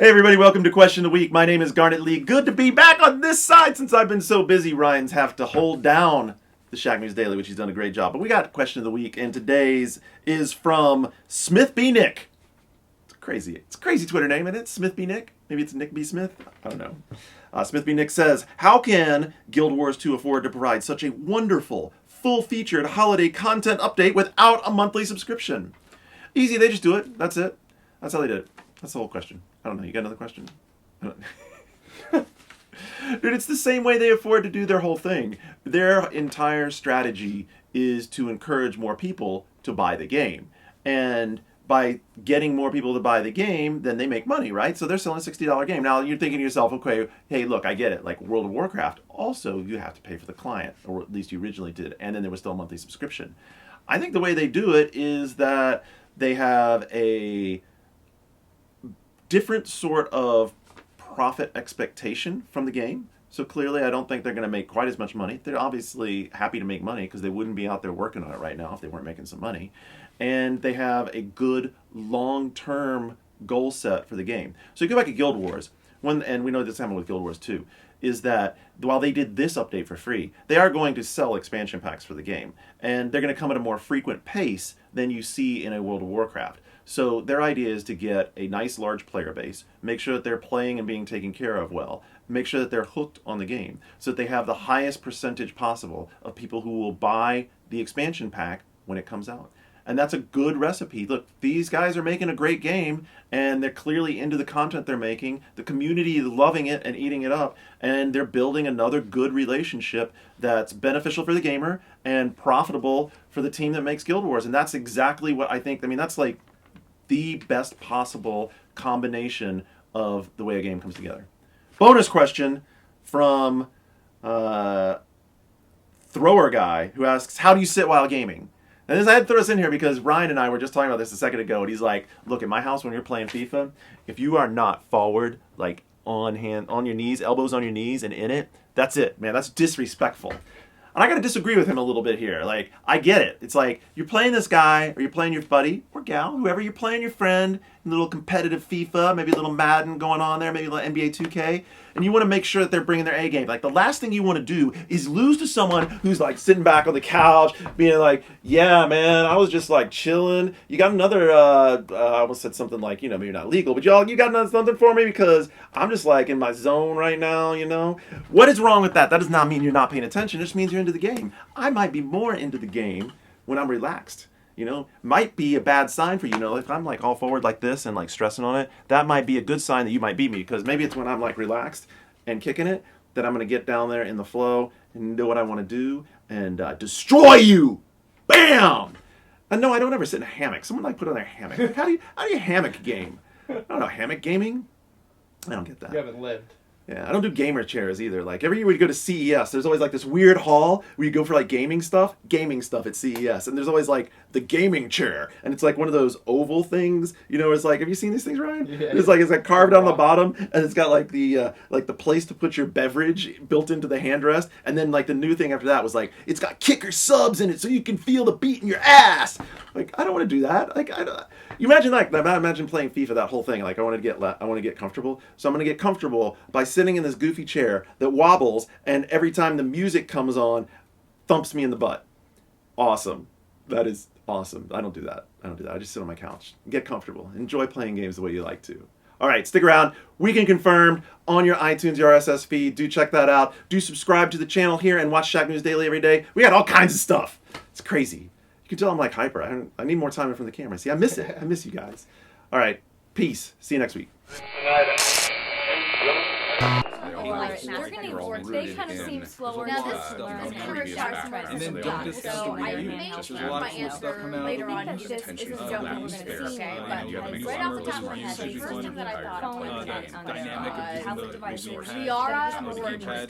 Hey everybody, welcome to Question of the Week. My name is Garnett Lee. Good to be back on this side since I've been so busy. Ryan's have to hold down the Shaq News Daily, which he's done a great job. But we got Question of the Week, and today's is from Smith B. Nick. It's a crazy Twitter name, isn't it? Smith B. Nick? Maybe it's Nick B. Smith? I don't know. Smith B. Nick says, how can Guild Wars 2 afford to provide such a wonderful, full-featured holiday content update without a monthly subscription? Easy, they just do it. That's it. That's how they did it. That's the whole question. I don't know. You got another question? Dude, it's the same way they afford to do their whole thing. Their entire strategy is to encourage more people to buy the game. And by getting more people to buy the game, then they make money, right? So they're selling a $60 game. Now, you're thinking to yourself, okay, hey, look, I get it. Like World of Warcraft, also you have to pay for the client, or at least you originally did. And then there was still a monthly subscription. I think the way they do it is that they have a different sort of profit expectation from the game. So clearly I don't think they're going to make quite as much money. They're obviously happy to make money because they wouldn't be out there working on it right now if they weren't making some money. And they have a good long-term goal set for the game. So you go back to Guild Wars, and we know this happened with Guild Wars 2, is that while they did this update for free, they are going to sell expansion packs for the game. And they're going to come at a more frequent pace than you see in a World of Warcraft. So their idea is to get a nice large player base, make sure that they're playing and being taken care of well, make sure that they're hooked on the game, so that they have the highest percentage possible of people who will buy the expansion pack when it comes out. And that's a good recipe. Look, these guys are making a great game, and they're clearly into the content they're making. The community is loving it and eating it up, and they're building another good relationship that's beneficial for the gamer and profitable for the team that makes Guild Wars. And that's exactly what I think. I mean, that's like the best possible combination of the way a game comes together. Bonus question from Thrower Guy, who asks, how do you sit while gaming? And I had to throw this in here because Ryan and I were just talking about this a second ago, and he's like, look, at my house when you're playing FIFA, if you are not forward, like on your knees, elbows on your knees and in it, that's it, man. That's disrespectful. And I got to disagree with him a little bit here. Like, I get it. It's like, you're playing this guy, or you're playing your buddy, or gal, whoever you're playing, your friend, a little competitive FIFA, maybe a little Madden going on there, maybe a little NBA 2K, and you want to make sure that they're bringing their A game. Like, the last thing you want to do is lose to someone who's, like, sitting back on the couch, being like, yeah, man, I was just, like, chilling. You got another, I almost said something like, you know, maybe not legal, but you got another something for me because I'm just, like, in my zone right now, you know? What is wrong with that? That does not mean you're not paying attention. It just means you're into the game. I might be more into the game when I'm relaxed. You know, might be a bad sign for you. You know, if I'm like all forward like this and like stressing on it, that might be a good sign that you might beat me, because maybe it's when I'm like relaxed and kicking it that I'm going to get down there in the flow and know what I want to do and destroy you. Bam! And no, I don't ever sit in a hammock. Someone like put on their hammock. Like, how do you hammock game? I don't know, hammock gaming? I don't get that. You haven't lived. Yeah, I don't do gamer chairs either. Like, every year we go to CES, there's always like this weird hall where you go for like gaming stuff at CES. And there's always like the gaming chair. And it's like one of those oval things, you know, it's like, have you seen these things, Ryan? Yeah. It's like carved on the bottom, and it's got like the place to put your beverage built into the handrest. And then like the new thing after that was like, it's got kicker subs in it so you can feel the beat in your ass. Like, I don't want to do that. Like, you imagine playing FIFA, that whole thing. Like, I want to get comfortable. So I'm going to get comfortable by sitting in this goofy chair that wobbles, and every time the music comes on, thumps me in the butt. Awesome. That is awesome. I don't do that. I just sit on my couch. Get comfortable. Enjoy playing games the way you like to. All right, stick around. Weekend Confirmed on your iTunes, your RSS feed. Do check that out. Do subscribe to the channel here and watch Shaq News Daily every day. We got all kinds of stuff. It's crazy. You can tell I'm like hyper. I need more time in front of the camera. See, I miss it. I miss you guys. All right, peace. See you next week. They kind of seem slower. Now this and then don't discuss the review. Just there's a lot of cool stuff coming out. Later on, Use this attention isn't to something that we're spare. going to see. And you got to make Right off the top of my reviews head, should the be first fun. thing that I thought The was dynamic of using the resource. Liara Download or the keypad